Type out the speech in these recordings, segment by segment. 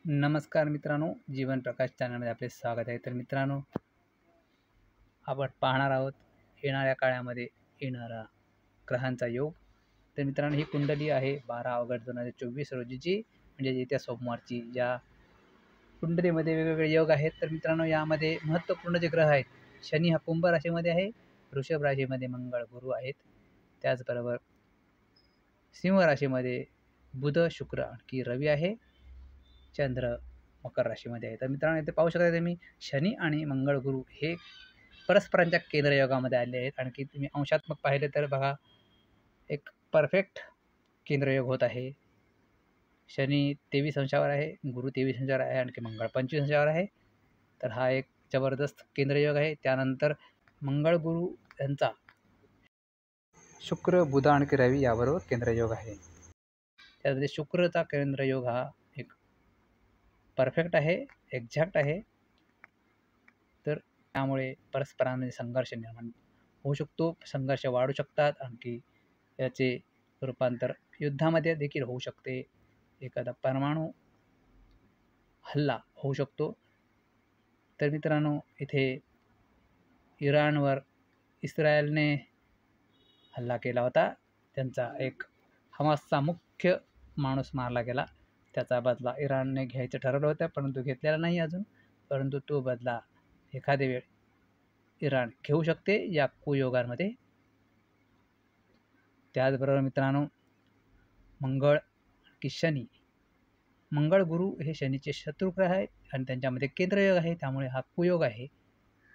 नमस्कार मित्रांनो, जीवन प्रकाश चॅनलमध्ये आपले स्वागत आहे. तर मित्रांनो, आपण पाहणार आहोत येणाऱ्या काळामध्ये येणारा ग्रहांचा योग. तर मित्रांनो, ही कुंडली आहे 12 ऑगस्ट 2024 रोजीची, म्हणजे येत्या सोमवारची. या कुंडलीमध्ये वेगवेगळे योग आहेत. तर मित्रांनो, यामध्ये महत्त्वपूर्ण जे ग्रह आहेत, शनी हा कुंभ राशीमध्ये आहे, वृषभ राशीमध्ये मंगळ गुरु आहेत, त्याचबरोबर सिंह राशीमध्ये बुध शुक्र आणखी रवी आहे, चंद्र मकर राशीमध्ये आहे. तर मित्रांनो, इथे पाहू शकता तुम्ही शनी आणि मंगळ गुरु हे परस्परांच्या केंद्र योगामध्ये आले आहेत. आणखी तुम्ही अंशात्मक पाहिले तर बघा, एक परफेक्ट केंद्रयोग होत आहे. शनी 23 अंशावर आहे, गुरु 23 अंशावर आहे, आणखी मंगळ 25 अंशावर आहे. तर हा एक जबरदस्त केंद्रयोग आहे. त्यानंतर मंगळ गुरु यांचा शुक्र बुध आणखी रवी याबरोबर केंद्रयोग आहे. त्यामध्ये शुक्रचा केंद्रयोग हा एक परफेक्ट आहे, एक्झॅक्ट आहे. तर त्यामुळे परस्परांमध्ये संघर्ष निर्माण होऊ शकतो, संघर्ष वाढू शकतात, आणखी याचे रूपांतर युद्धामध्ये देखील होऊ शकते. एखादा परमाणू हल्ला होऊ शकतो. तर मित्रांनो, इथे इराणवर इस्रायलने हल्ला केला होता. त्यांचा एक हमासचा मुख्य माणूस मारला गेला. त्याचा बदला इराणने घ्यायचं ठरवलं होतं, परंतु घेतलेला नाही अजून. परंतु तो बदला एखाद्या वेळ इराण घेऊ शकते या कुयोगांमध्ये. त्याचबरोबर मित्रांनो, मंगळ की शनी, मंगळ गुरु हे शनीचे शत्रुग्रह आहेत आणि त्यांच्यामध्ये केंद्रयोग आहे, त्यामुळे हा कुयोग आहे.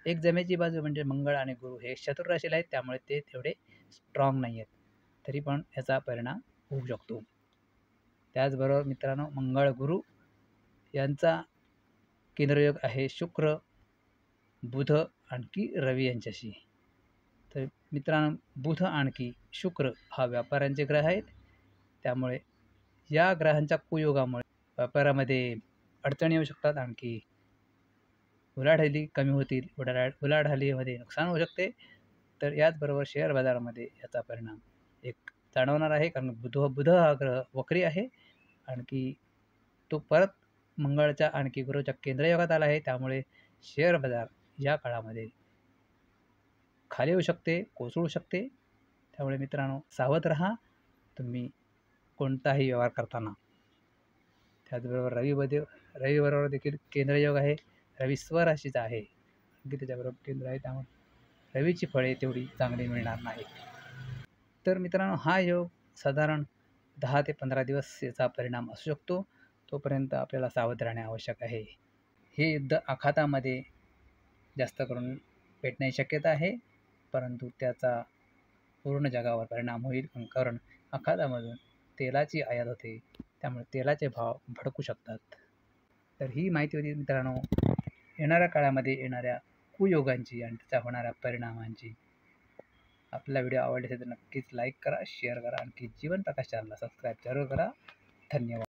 एक जमेची बाजू म्हणजे मंगळ आणि गुरु हे शत्रू राशीला आहेत, त्यामुळे ते तेवढे स्ट्रॉंग नाही आहेत, तरी पण याचा परिणाम होऊ शकतो. त्याचबरोबर मित्रांनो, मंगळ गुरु यांचा केंद्रयोग आहे शुक्र बुध आणखी रवी यांच्याशी. तर मित्रांनो, बुध आणखी शुक्र हा व्यापाऱ्यांचे ग्रह आहेत, त्यामुळे या ग्रहांच्या कुयोगामुळे व्यापारामध्ये अडचणी येऊ शकतात, आणखी उलाढाली कमी होतील, उलाढालीमध्ये नुकसान होऊ शकते. तर याचबरोबर शेअर बाजारामध्ये याचा परिणाम एक जाणवणार आहे, कारण बुध हा ग्रह वक्री आहे, आणखी तो परत मंगळाच्या आणखी गुरुच्या केंद्रयोगात आला आहे, त्यामुळे शेअर बाजार या काळामध्ये खाली येऊ शकते, कोसळू शकते. त्यामुळे मित्रांनो, सावध राहा तुम्ही कोणताही व्यवहार करताना. त्याचबरोबर रवीबरोबर देखील केंद्रयोग आहे. रवी स्वराशीचा आहे, आणखी त्याच्याबरोबर केंद्र आहे, त्यामुळे रवीची फळे तेवढी चांगली मिळणार नाही. तर मित्रांनो, हा योग साधारण 10 ते 15 दिवस याचा परिणाम असू शकतो. तोपर्यंत आपल्याला सावध राहणे आवश्यक आहे. हे युद्ध आखातामध्ये जास्त करून पेटण्याची शक्यता आहे, परंतु त्याचा पूर्ण जगावर परिणाम होईल, कारण आखातामधून तेलाची आयात होते, त्यामुळे तेलाचे भाव भडकू शकतात. तर ही माहिती होती मित्रांनो, येणाऱ्या काळामध्ये येणाऱ्या कुयोगांची आणि त्याचा होणाऱ्या परिणामांची. आपला व्हिडिओ आवडला असेल तर नक्कीच लाईक करा, शेअर करा, आणखी जीवन प्रकाश चॅनलला सबस्क्राईब जरूर करा. धन्यवाद.